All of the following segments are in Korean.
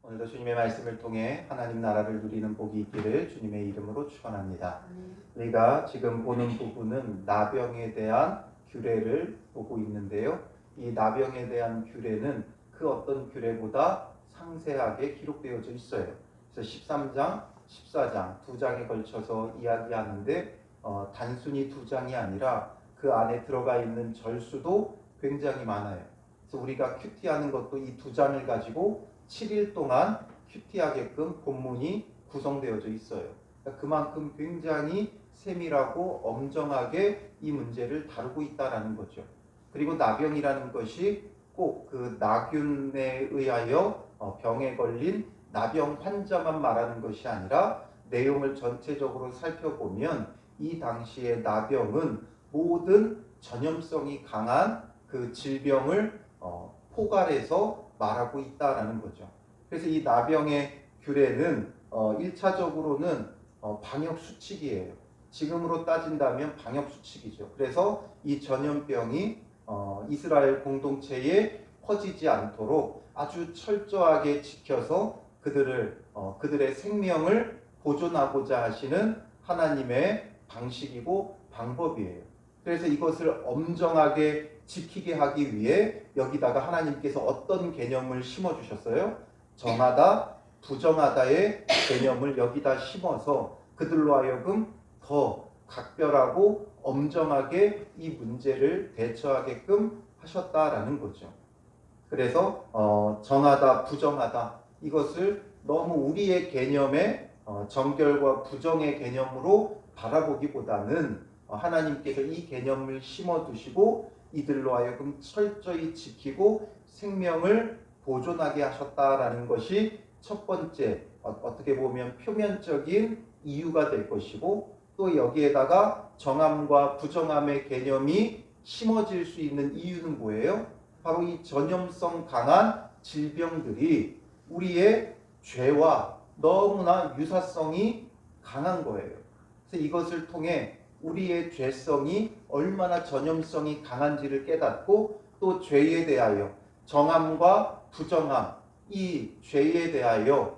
오늘도 주님의 말씀을 통해 하나님 나라를 누리는 복이 있기를 주님의 이름으로 축원합니다. 우리가 지금 보는 부분은 나병에 대한 규례를 보고 있는데요. 이 나병에 대한 규례는 그 어떤 규례보다 상세하게 기록되어져 있어요. 그래서 13장, 14장 두 장에 걸쳐서 이야기하는데 단순히 두 장이 아니라 그 안에 들어가 있는 절수도 굉장히 많아요. 그래서 우리가 큐티하는 것도 이 두 장을 가지고 7일 동안 큐티하게끔 본문이 구성되어져 있어요. 그러니까 그만큼 굉장히 세밀하고 엄정하게 이 문제를 다루고 있다라는 거죠. 그리고 나병이라는 것이 꼭 그 나균에 의하여 병에 걸린 나병 환자만 말하는 것이 아니라 내용을 전체적으로 살펴보면 이 당시의 나병은 모든 전염성이 강한 그 질병을 포괄해서 말하고 있다라는 거죠. 그래서 이 나병의 규례는 1차적으로는 방역 수칙이에요. 지금으로 따진다면 방역 수칙이죠. 그래서 이 전염병이 이스라엘 공동체에 퍼지지 않도록 아주 철저하게 지켜서 그들의 생명을 보존하고자 하시는 하나님의 방식이고 방법이에요. 그래서 이것을 엄정하게 지키게 하기 위해 여기다가 하나님께서 어떤 개념을 심어주셨어요? 정하다, 부정하다의 개념을 여기다 심어서 그들로 하여금 더 각별하고 엄정하게 이 문제를 대처하게끔 하셨다라는 거죠. 그래서 정하다, 부정하다 이것을 너무 우리의 개념의 정결과 부정의 개념으로 바라보기보다는 하나님께서 이 개념을 심어두시고 이들로 하여금 철저히 지키고 생명을 보존하게 하셨다라는 것이 첫 번째 어떻게 보면 표면적인 이유가 될 것이고, 또 여기에다가 정함과 부정함의 개념이 심어질 수 있는 이유는 뭐예요? 바로 이 전염성 강한 질병들이 우리의 죄와 너무나 유사성이 강한 거예요. 그래서 이것을 통해 우리의 죄성이 얼마나 전염성이 강한지를 깨닫고, 또 죄에 대하여 정함과 부정함, 이 죄에 대하여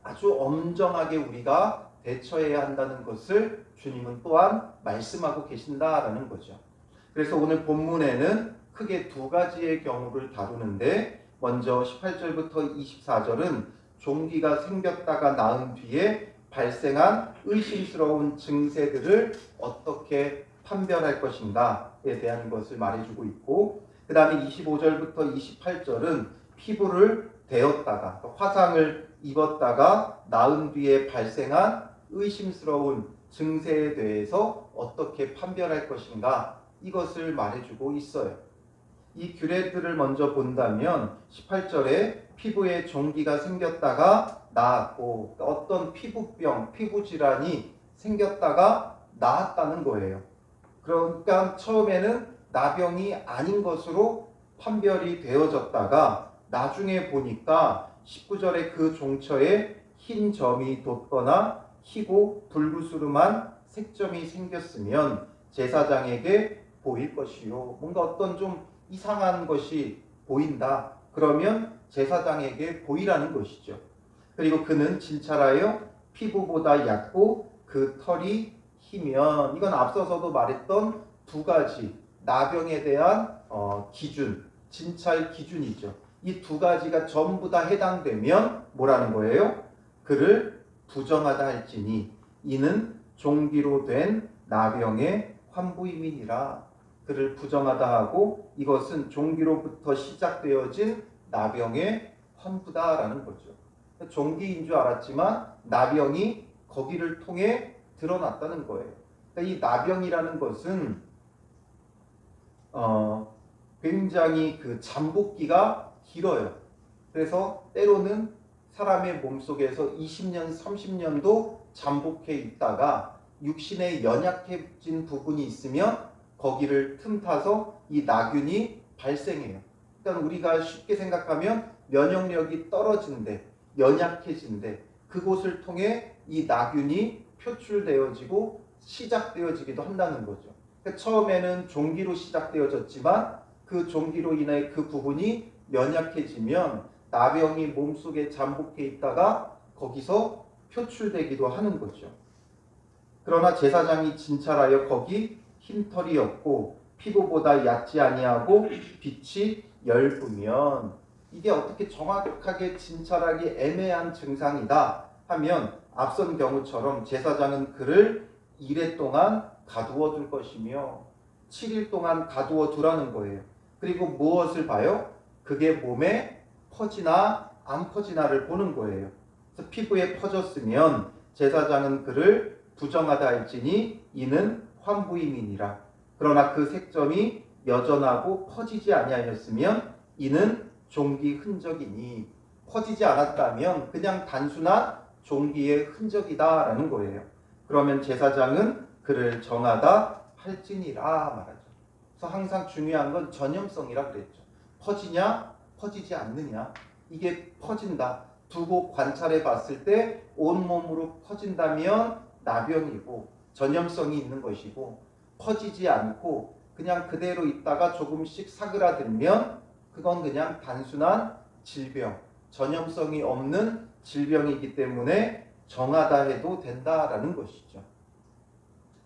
아주 엄정하게 우리가 대처해야 한다는 것을 주님은 또한 말씀하고 계신다라는 거죠. 그래서 오늘 본문에는 크게 두 가지의 경우를 다루는데, 먼저 18절부터 24절은 종기가 생겼다가 나은 뒤에 발생한 의심스러운 증세들을 어떻게 판별할 것인가에 대한 것을 말해주고 있고, 그 다음에 25절부터 28절은 피부를 대었다가 화상을 입었다가 나은 뒤에 발생한 의심스러운 증세에 대해서 어떻게 판별할 것인가, 이것을 말해주고 있어요. 이 규례들을 먼저 본다면 18절에 피부에 종기가 생겼다가 나았고, 어떤 피부병, 피부질환이 생겼다가 나았다는 거예요. 그러니까 처음에는 나병이 아닌 것으로 판별이 되어졌다가 나중에 보니까 19절에 그 종처에 흰 점이 돋거나 희고 불구스름한 색점이 생겼으면 제사장에게 보일 것이요. 뭔가 어떤 좀 이상한 것이 보인다. 그러면 제사장에게 보이라는 것이죠. 그리고 그는 진찰하여 피부보다 얕고 그 털이 희면, 이건 앞서서도 말했던 두 가지 나병에 대한 기준, 진찰 기준이죠. 이 두 가지가 전부 다 해당되면 뭐라는 거예요? 그를 부정하다 할지니 이는 종기로 된 나병의 환부임이니라. 그를 부정하다 하고 이것은 종기로부터 시작되어진 나병의 환부다라는 거죠. 종기인 줄 알았지만 나병이 거기를 통해 드러났다는 거예요. 그러니까 이 나병이라는 것은 굉장히 그 잠복기가 길어요. 그래서 때로는 사람의 몸속에서 20년, 30년도 잠복해 있다가 육신에 연약해진 부분이 있으면 거기를 틈타서 이 나균이 발생해요. 그러니까 우리가 쉽게 생각하면 면역력이 떨어진대, 연약해진대, 그곳을 통해 이 나균이 표출되어지고 시작되어지기도 한다는 거죠. 그러니까 처음에는 종기로 시작되어졌지만 그 종기로 인해 그 부분이 연약해지면 나병이 몸속에 잠복해 있다가 거기서 표출되기도 하는 거죠. 그러나 제사장이 진찰하여 거기 흰털이 없고 피부보다 얕지 아니하고 빛이 엷으면, 이게 어떻게 정확하게 진찰하기 애매한 증상이다 하면 앞선 경우처럼 제사장은 그를 이레 동안 가두어 둘 것이며 7일 동안 가두어 두라는 거예요. 그리고 무엇을 봐요? 그게 몸에 퍼지나 안 퍼지나를 보는 거예요. 그래서 피부에 퍼졌으면 제사장은 그를 부정하다 할지니 이는 환부임이니라. 그러나 그 색점이 여전하고 퍼지지 아니하였으면 이는 종기 흔적이니, 퍼지지 않았다면 그냥 단순한 종기의 흔적이다라는 거예요. 그러면 제사장은 그를 정하다 할지니라 말하죠. 그래서 항상 중요한 건 전염성이라 그랬죠. 퍼지냐 퍼지지 않느냐. 이게 퍼진다. 두고 관찰해 봤을 때 온몸으로 퍼진다면 나병이고 전염성이 있는 것이고, 퍼지지 않고 그냥 그대로 있다가 조금씩 사그라들면 그건 그냥 단순한 질병, 전염성이 없는 질병이기 때문에 정하다 해도 된다라는 것이죠.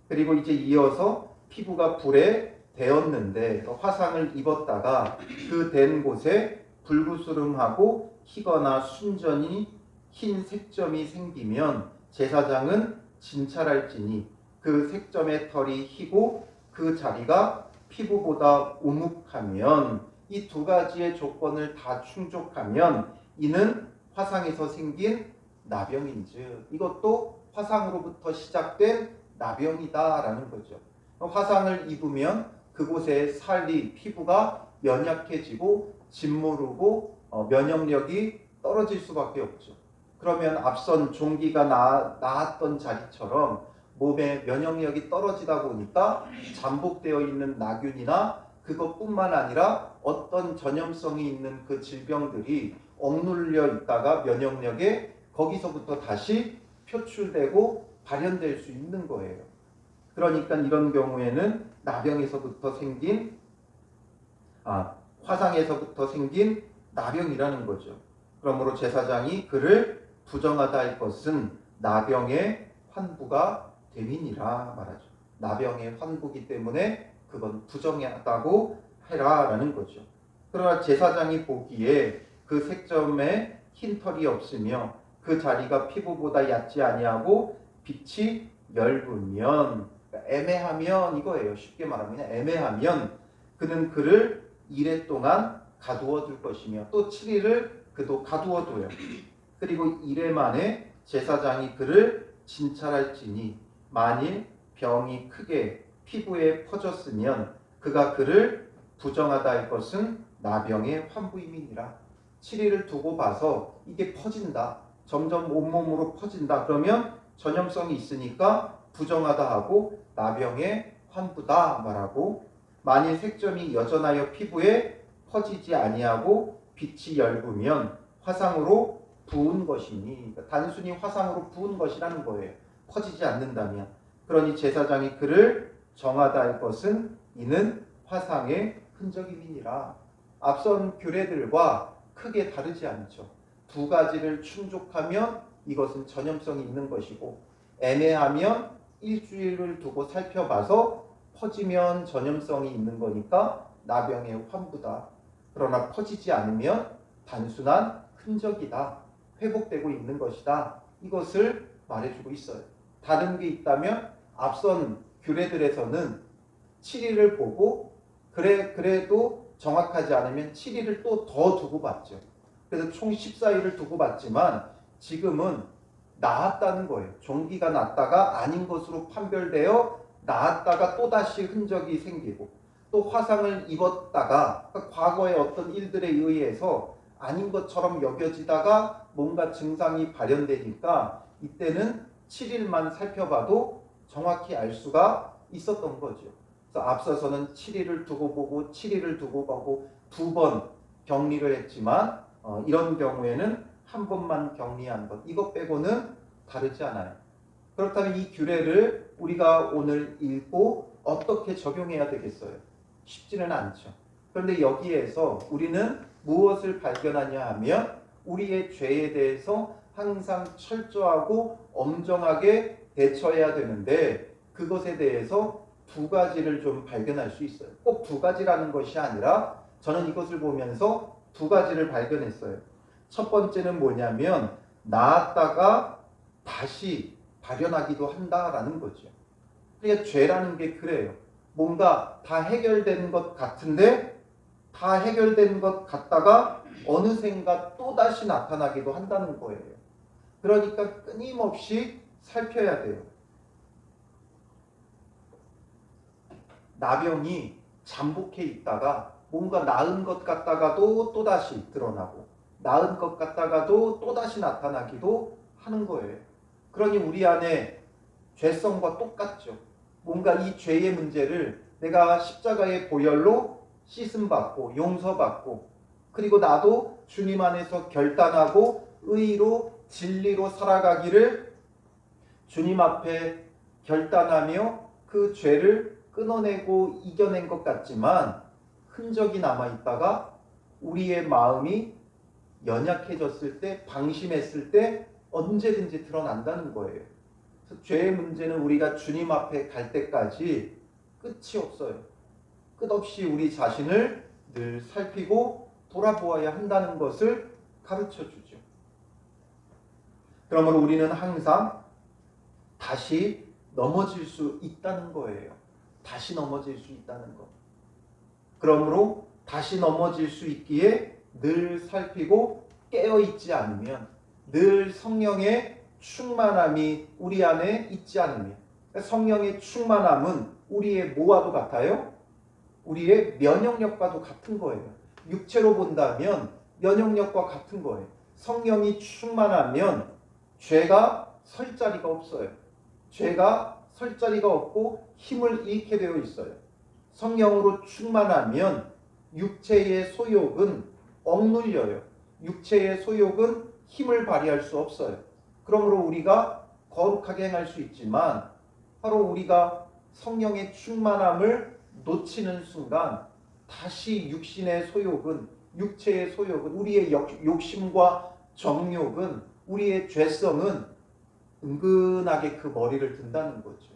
그리고 이제 이어서 피부가 불에 데었는데 화상을 입었다가 그 된 곳에 불구스름하고 희거나 순전히 흰 색점이 생기면 제사장은 진찰할지니 그 색점의 털이 희고 그 자리가 피부보다 우묵하면, 이 두 가지의 조건을 다 충족하면 이는 화상에서 생긴 나병인즉 이것도 화상으로부터 시작된 나병이다라는 거죠. 화상을 입으면 그곳에 살이 피부가 연약해지고 짓무르고 면역력이 떨어질 수밖에 없죠. 그러면 앞선 종기가 나았던 자리처럼 몸의 면역력이 떨어지다 보니까 잠복되어 있는 나균이나 그것뿐만 아니라 어떤 전염성이 있는 그 질병들이 억눌려 있다가 면역력에 거기서부터 다시 표출되고 발현될 수 있는 거예요. 그러니까 이런 경우에는 나병에서부터 생긴 화상에서부터 생긴 나병이라는 거죠. 그러므로 제사장이 그를 부정하다 할 것은 나병의 환부가 됨이니라 말하죠. 나병의 환부기 때문에 그건 부정하다고 해라라는 거죠. 그러나 제사장이 보기에 그 색점에 흰털이 없으며 그 자리가 피부보다 얕지 아니하고 빛이 엷으면, 애매하면 이거예요. 쉽게 말하면 애매하면 그는 그를 이레 동안 가두어 둘 것이며 또 7일을 그도 가두어 둬요. 그리고 이레 만에 제사장이 그를 진찰할지니 만일 병이 크게 피부에 퍼졌으면 그가 그를 부정하다 할 것은 나병의 환부임이니라. 7일을 두고 봐서 이게 퍼진다. 점점 온몸으로 퍼진다. 그러면 전염성이 있으니까 부정하다 하고 나병의 환부다 말하고, 만일 색점이 여전하여 피부에 퍼지지 아니하고 빛이 엷으면 화상으로 부은 것이니, 그러니까 단순히 화상으로 부은 것이라는 거예요. 퍼지지 않는다면. 그러니 제사장이 그를 정하다 할 것은 이는 화상의 흔적임이니라. 앞선 규례들과 크게 다르지 않죠. 두 가지를 충족하면 이것은 전염성이 있는 것이고, 애매하면 일주일을 두고 살펴봐서 퍼지면 전염성이 있는 거니까 나병의 환부다. 그러나 퍼지지 않으면 단순한 흔적이다. 회복되고 있는 것이다. 이것을 말해주고 있어요. 다른 게 있다면 앞선 규례들에서는 7일을 보고 그래도 정확하지 않으면 7일을 또 더 두고 봤죠. 그래서 총 14일을 두고 봤지만 지금은 나았다는 거예요. 종기가 났다가 아닌 것으로 판별되어 나았다가 또다시 흔적이 생기고, 또 화상을 입었다가 과거의 어떤 일들에 의해서 아닌 것처럼 여겨지다가 뭔가 증상이 발현되니까 이때는 7일만 살펴봐도 정확히 알 수가 있었던 거죠. 그래서 앞서서는 7일을 두고 보고 7일을 두고 보고 두 번 격리를 했지만 이런 경우에는 한 번만 격리한 것, 이것 빼고는 다르지 않아요. 그렇다면 이 규례를 우리가 오늘 읽고 어떻게 적용해야 되겠어요? 쉽지는 않죠. 그런데 여기에서 우리는 무엇을 발견하냐 하면 우리의 죄에 대해서 항상 철저하고 엄정하게 대처해야 되는데 그것에 대해서 두 가지를 좀 발견할 수 있어요. 꼭 두 가지라는 것이 아니라 저는 이것을 보면서 두 가지를 발견했어요. 첫 번째는 뭐냐면 나았다가 다시 발현하기도 한다라는 거죠. 그러니까 죄라는 게 그래요. 뭔가 다 해결된 것 같은데 다 해결된 것 같다가 어느샌가 또다시 나타나기도 한다는 거예요. 그러니까 끊임없이 살펴야 돼요. 나병이 잠복해 있다가 뭔가 나은 것 같다가도 또다시 드러나고 나은 것 같다가도 또다시 나타나기도 하는 거예요. 그러니 우리 안에 죄성과 똑같죠. 뭔가 이 죄의 문제를 내가 십자가의 보혈로 씻음받고 용서받고 그리고 나도 주님 안에서 결단하고 의로 진리로 살아가기를 주님 앞에 결단하며 그 죄를 끊어내고 이겨낸 것 같지만 흔적이 남아있다가 우리의 마음이 연약해졌을 때 방심했을 때 언제든지 드러난다는 거예요. 그래서 죄의 문제는 우리가 주님 앞에 갈 때까지 끝이 없어요. 끝없이 우리 자신을 늘 살피고 돌아보아야 한다는 것을 가르쳐 주죠. 그러므로 우리는 항상 다시 넘어질 수 있다는 거예요. 다시 넘어질 수 있다는 것. 그러므로 다시 넘어질 수 있기에 늘 살피고 깨어있지 않으면 늘 성령의 충만함이 우리 안에 있지 않으면 성령의 충만함은 우리의 뭐와도 같아요? 우리의 면역력과도 같은 거예요. 육체로 본다면 면역력과 같은 거예요. 성령이 충만하면 죄가 설 자리가 없어요. 죄가 설 자리가 없고 힘을 잃게 되어 있어요. 성령으로 충만하면 육체의 소욕은 억눌려요. 육체의 소욕은 힘을 발휘할 수 없어요. 그러므로 우리가 거룩하게 행할 수 있지만 바로 우리가 성령의 충만함을 놓치는 순간 다시 육신의 소욕은 육체의 소욕은 우리의 욕심과 정욕은 우리의 죄성은 은근하게 그 머리를 든다는 거죠.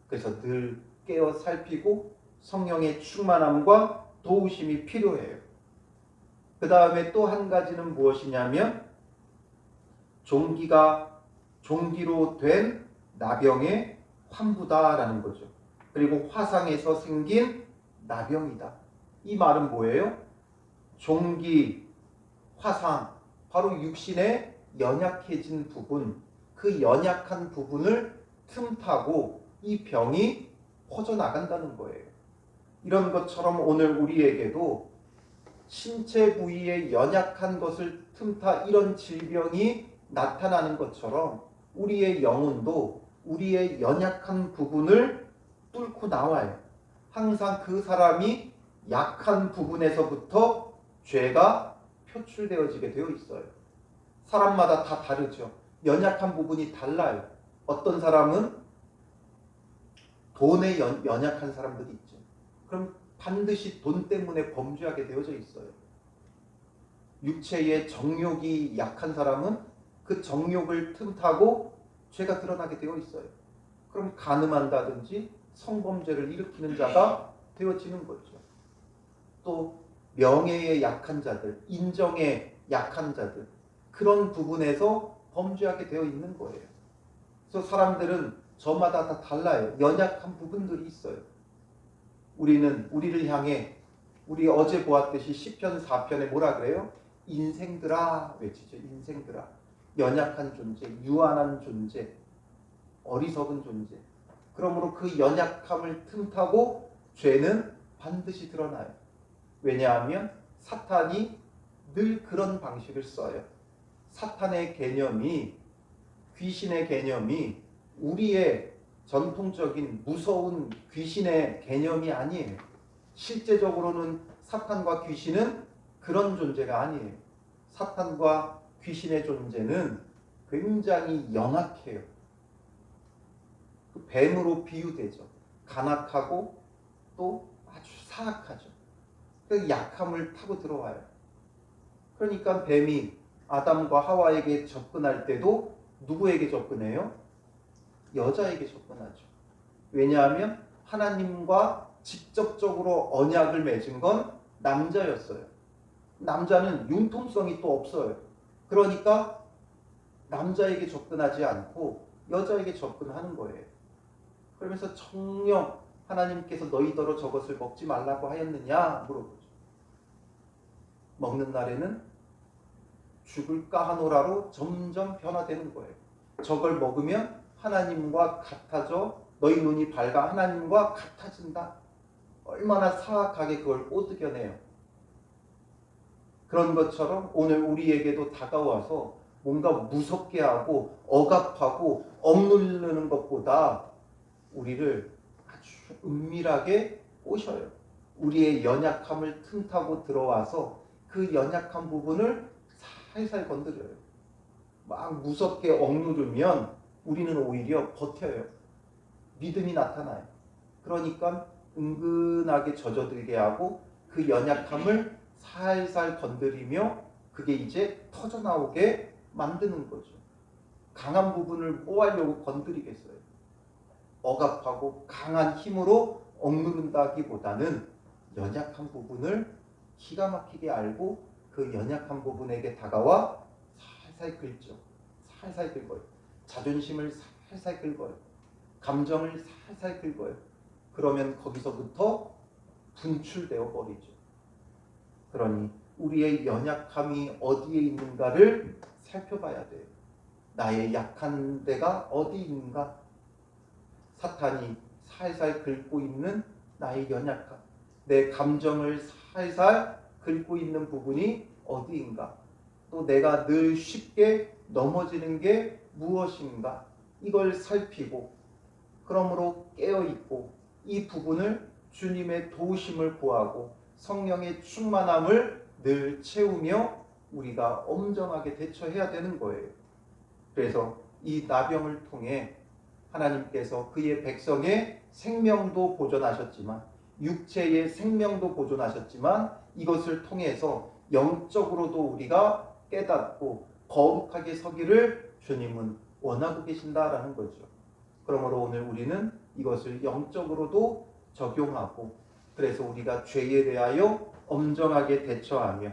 그래서 늘 깨어 살피고 성령의 충만함과 도우심이 필요해요. 그 다음에 또 한 가지는 무엇이냐면 종기로 된 나병의 환부다라는 거죠. 그리고 화상에서 생긴 나병이다. 이 말은 뭐예요? 종기, 화상, 바로 육신의 연약해진 부분, 그 연약한 부분을 틈타고 이 병이 퍼져나간다는 거예요. 이런 것처럼 오늘 우리에게도 신체 부위의 연약한 것을 틈타 이런 질병이 나타나는 것처럼 우리의 영혼도 우리의 연약한 부분을 뚫고 나와요. 항상 그 사람이 약한 부분에서부터 죄가 표출되어지게 되어 있어요. 사람마다 다 다르죠. 연약한 부분이 달라요. 어떤 사람은 돈에 연약한 사람들이 있죠. 그럼 반드시 돈 때문에 범죄하게 되어져 있어요. 육체의 정욕이 약한 사람은 그 정욕을 틈타고 죄가 드러나게 되어 있어요. 그럼 간음한다든지 성범죄를 일으키는 자가 되어지는 거죠. 또 명예에 약한 자들, 인정에 약한 자들, 그런 부분에서 범죄하게 되어 있는 거예요. 그래서 사람들은 저마다 다 달라요. 연약한 부분들이 있어요. 우리를 향해 우리 어제 보았듯이 시편 4편에 뭐라 그래요? 인생들아 외치죠. 인생들아. 연약한 존재, 유한한 존재, 어리석은 존재. 그러므로 그 연약함을 틈타고 죄는 반드시 드러나요. 왜냐하면 사탄이 늘 그런 방식을 써요. 사탄의 개념이, 귀신의 개념이 우리의 전통적인 무서운 귀신의 개념이 아니에요. 실제적으로는 사탄과 귀신은 그런 존재가 아니에요. 사탄과 귀신의 존재는 굉장히 영악해요. 그 뱀으로 비유되죠. 간악하고 또 아주 사악하죠. 그 약함을 타고 들어와요. 그러니까 뱀이 아담과 하와에게 접근할 때도 누구에게 접근해요? 여자에게 접근하죠. 왜냐하면 하나님과 직접적으로 언약을 맺은 건 남자였어요. 남자는 융통성이 또 없어요. 그러니까 남자에게 접근하지 않고 여자에게 접근하는 거예요. 그러면서 정녕 하나님께서 너희더러 저것을 먹지 말라고 하였느냐 물어보죠. 먹는 날에는 죽을까 하노라로 점점 변화되는 거예요. 저걸 먹으면 하나님과 같아져 너희 눈이 밝아 하나님과 같아진다. 얼마나 사악하게 그걸 꼬드겨내요. 그런 것처럼 오늘 우리에게도 다가와서 뭔가 무섭게 하고 억압하고 억누르는 것보다 우리를 아주 은밀하게 꼬셔요. 우리의 연약함을 틈타고 들어와서 그 연약한 부분을 살살 건드려요. 막 무섭게 억누르면 우리는 오히려 버텨요. 믿음이 나타나요. 그러니까 은근하게 젖어들게 하고 그 연약함을 살살 건드리며 그게 이제 터져나오게 만드는 거죠. 강한 부분을 뭐 하려고 건드리겠어요. 억압하고 강한 힘으로 억누른다기보다는 연약한 부분을 기가 막히게 알고 그 연약한 부분에게 다가와 살살 긁죠. 살살 긁어요. 자존심을 살살 긁어요. 감정을 살살 긁어요. 그러면 거기서부터 분출되어 버리죠. 그러니 우리의 연약함이 어디에 있는가를 살펴봐야 돼요. 나의 약한 데가 어디 있는가? 사탄이 살살 긁고 있는 나의 연약함, 내 감정을 살살 긁고 있는 부분이 어디인가? 또 내가 늘 쉽게 넘어지는 게 무엇인가? 이걸 살피고 그러므로 깨어있고 이 부분을 주님의 도우심을 구하고 성령의 충만함을 늘 채우며 우리가 엄정하게 대처해야 되는 거예요. 그래서 이 나병을 통해 하나님께서 그의 백성의 생명도 보존하셨지만 육체의 생명도 보존하셨지만 이것을 통해서 영적으로도 우리가 깨닫고 거룩하게 서기를 주님은 원하고 계신다라는 거죠. 그러므로 오늘 우리는 이것을 영적으로도 적용하고 그래서 우리가 죄에 대하여 엄정하게 대처하며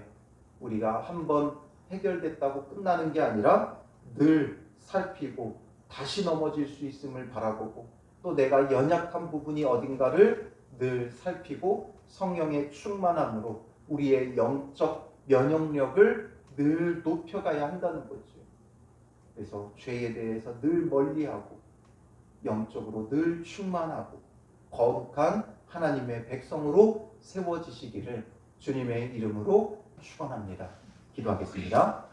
우리가 한번 해결됐다고 끝나는 게 아니라 늘 살피고 다시 넘어질 수 있음을 바라보고 또 내가 연약한 부분이 어딘가를 늘 살피고 성령의 충만함으로 우리의 영적 면역력을 늘 높여가야 한다는 거죠. 그래서 죄에 대해서 늘 멀리하고 영적으로 늘 충만하고 거룩한 하나님의 백성으로 세워지시기를 주님의 이름으로 축원합니다. 기도하겠습니다.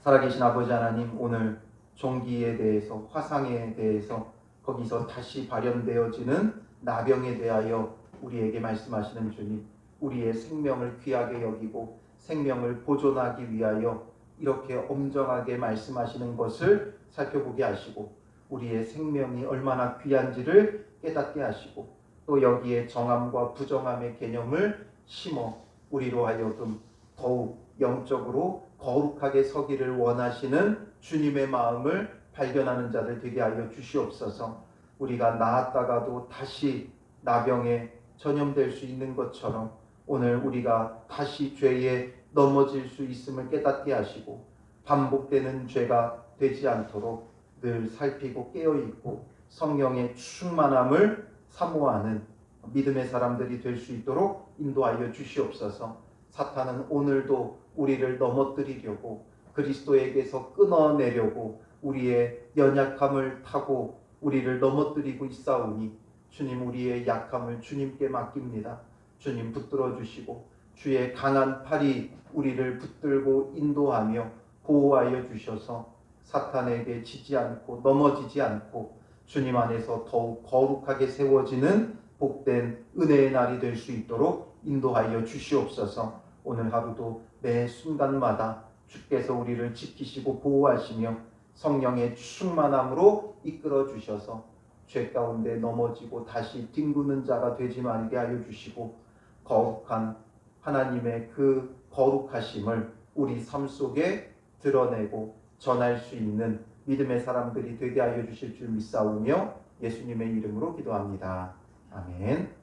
살아계신 아버지 하나님, 오늘 종기에 대해서 화상에 대해서 거기서 다시 발현되어지는 나병에 대하여 우리에게 말씀하시는 주님, 우리의 생명을 귀하게 여기고 생명을 보존하기 위하여 이렇게 엄정하게 말씀하시는 것을 살펴보게 하시고 우리의 생명이 얼마나 귀한지를 깨닫게 하시고 또 여기에 정함과 부정함의 개념을 심어 우리로 하여금 더욱 영적으로 거룩하게 서기를 원하시는 주님의 마음을 발견하는 자들 되게 하여 주시옵소서. 우리가 나았다가도 다시 나병에 전염될 수 있는 것처럼 오늘 우리가 다시 죄에 넘어질 수 있음을 깨닫게 하시고 반복되는 죄가 되지 않도록 늘 살피고 깨어있고 성령의 충만함을 사모하는 믿음의 사람들이 될 수 있도록 인도하여 주시옵소서. 사탄은 오늘도 우리를 넘어뜨리려고 그리스도에게서 끊어내려고 우리의 연약함을 타고 우리를 넘어뜨리고 있사오니 주님 우리의 약함을 주님께 맡깁니다. 주님 붙들어 주시고 주의 강한 팔이 우리를 붙들고 인도하며 보호하여 주셔서 사탄에게 지지 않고 넘어지지 않고 주님 안에서 더욱 거룩하게 세워지는 복된 은혜의 날이 될 수 있도록 인도하여 주시옵소서. 오늘 하루도 매 순간마다 주께서 우리를 지키시고 보호하시며 성령의 충만함으로 이끌어 주셔서 죄 가운데 넘어지고 다시 뒹구는 자가 되지 말게 하여 주시고 거룩한 하나님의 그 거룩하심을 우리 삶 속에 드러내고 전할 수 있는 믿음의 사람들이 되게 하여 주실 줄 믿사오며 예수님의 이름으로 기도합니다. 아멘.